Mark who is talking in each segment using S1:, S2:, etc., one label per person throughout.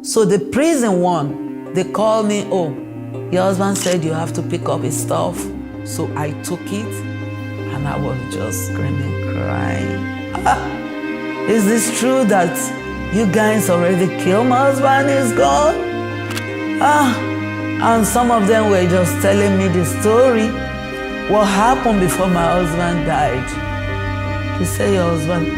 S1: So the prison one, they called me, oh, your husband said you have to pick up his stuff. So I took it and I was just screaming, crying. Is this true that you guys already killed my husband, he's gone? And some of them were just telling me the story, what happened before my husband died. He said, your husband,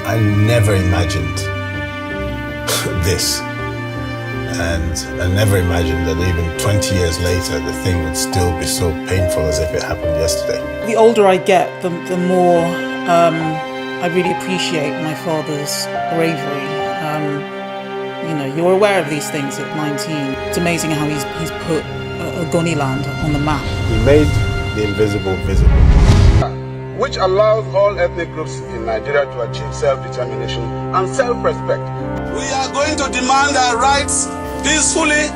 S2: I never imagined this. And I never imagined that even 20 years later, the thing would still be so painful as if it happened yesterday.
S3: The older I get, the more I really appreciate my father's bravery. You know, you're aware of these things at 19. It's amazing how he's put Ogoniland on the map.
S2: He made the invisible visible.
S4: Which allows all ethnic groups in Nigeria to achieve self-determination and self-respect.
S5: We are going to demand our rights peacefully,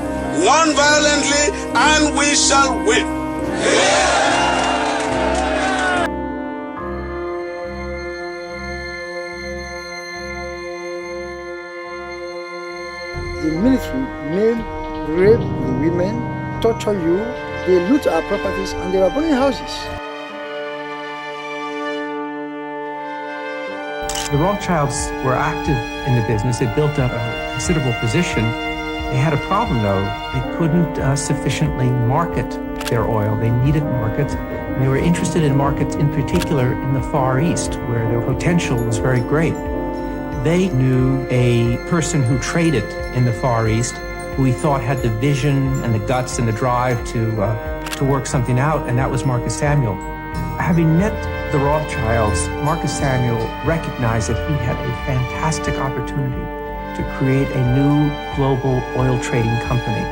S5: non-violently, and we shall win.
S6: The military may rape the women, torture you, they loot our properties, and they are burning houses.
S7: The Rothschilds were active in the business. They built up a considerable position. They had a problem, though. They couldn't sufficiently market their oil. They needed markets, and they were interested in markets, in particular in the Far East, where their potential was very great. They knew a person who traded in the Far East, who he thought had the vision and the guts and the drive to work something out, and that was Marcus Samuel. Having met the Rothschilds, Marcus Samuel recognized that he had a fantastic opportunity to create a new global oil trading company.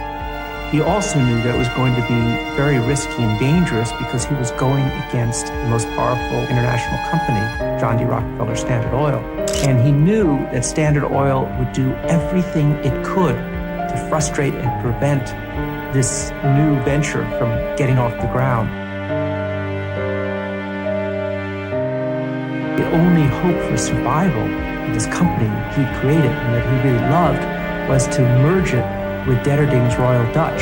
S7: He also knew that it was going to be very risky and dangerous because he was going against the most powerful international company, John D. Rockefeller Standard Oil. And he knew that Standard Oil would do everything it could to frustrate and prevent this new venture from getting off the ground. The only hope for survival of this company he created and that he really loved was to merge it with Detterding's Royal Dutch.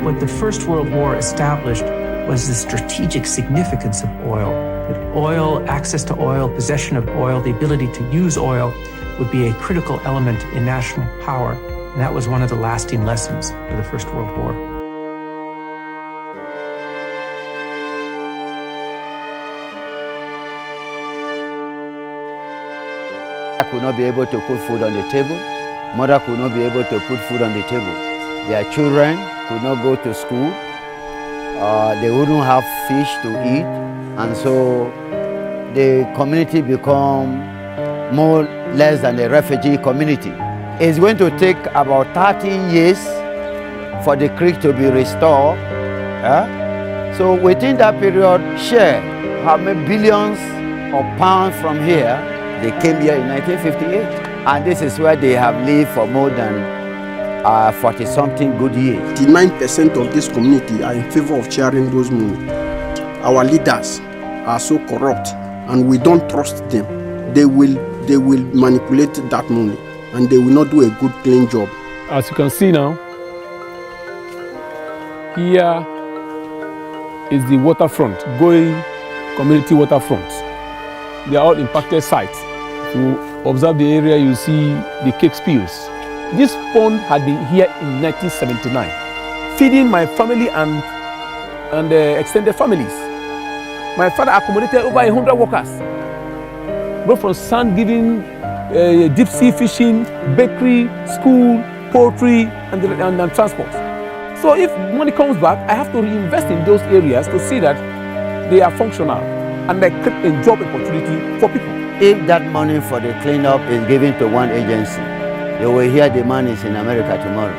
S7: What the First World War established was the strategic significance of oil. That oil, access to oil, possession of oil, the ability to use oil would be a critical element in national power. And that was one of the lasting lessons of the First World War.
S6: Could not be able to put food on the table. Mother could not be able to put food on the table. Their children could not go to school. They wouldn't have fish to eat. And so the community become more less than a refugee community. It's going to take about 13 years for the creek to be restored. So within that period, share how many billions of pounds from here. They came here in 1958, and this is where they have lived for more than 40-something good years.
S4: 99% of this community are in favor of sharing those money. Our leaders are so corrupt, and we don't trust them. They will manipulate that money, and they will not do a good, clean job.
S8: As you can see now, here is the waterfront, Going community waterfront. They are all impacted sites. If you observe the area, you see the cake spills. This pond had been here in 1979, feeding my family and extended families. My father accommodated over 100 workers, both from sand giving, deep sea fishing, bakery, school, poultry, and transport. So if money comes back, I have to reinvest in those areas to see that they are functional and they create a job opportunity for people.
S6: If that money for the cleanup is given to one agency, you will hear the man is in America tomorrow.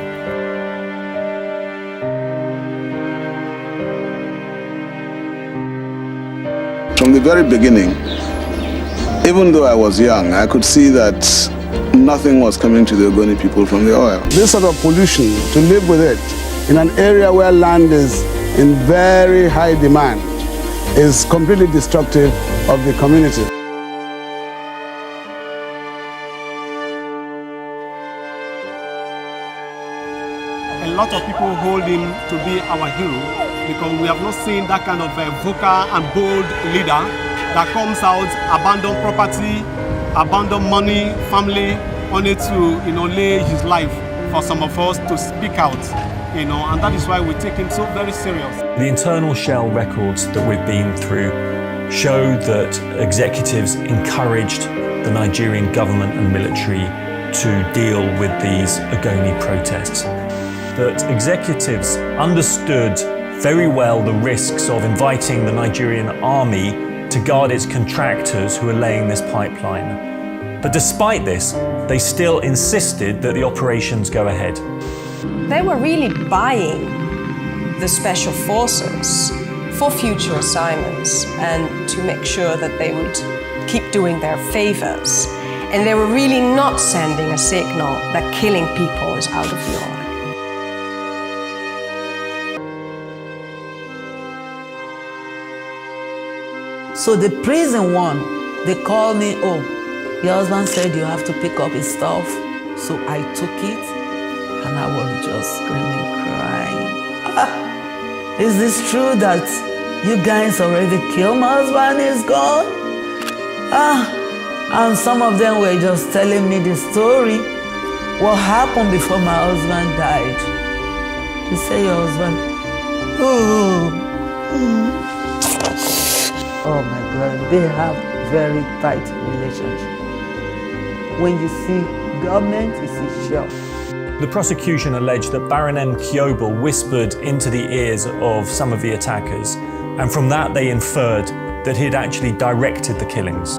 S5: From the very beginning, even though I was young, I could see that nothing was coming to the Ogoni people from the oil.
S4: This sort of pollution, to live with it
S9: in an area where land is in very high demand is completely destructive of the community.
S10: A lot of people hold him to be our hero because we have not seen that kind of vocal and bold leader that comes out, abandon property, abandon money, family, only to lay his life for some of us to speak out, and that is why we take him so very serious.
S11: The internal shell records that we've been through show that executives encouraged the Nigerian government and military to deal with these Ogoni protests. That executives understood very well the risks of inviting the Nigerian army to guard its contractors who are laying this pipeline. But despite this, they still insisted that the operations go ahead.
S12: They were really buying the special forces for future assignments and to make sure that they would keep doing their favors. And they were really not sending a signal that killing people is out of the order.
S1: So the prison one, they called me, oh, your husband said you have to pick up his stuff. So I took it and I was just screaming, crying. Is this true that you guys already killed my husband, he's gone? And some of them were just telling me the story, what happened before my husband died. You say your husband, oh my God, they have very tight relationship. When you see government, you see shell.
S11: The prosecution alleged that Baron M. Kiobel whispered into the ears of some of the attackers, and from that they inferred that he had actually directed the killings.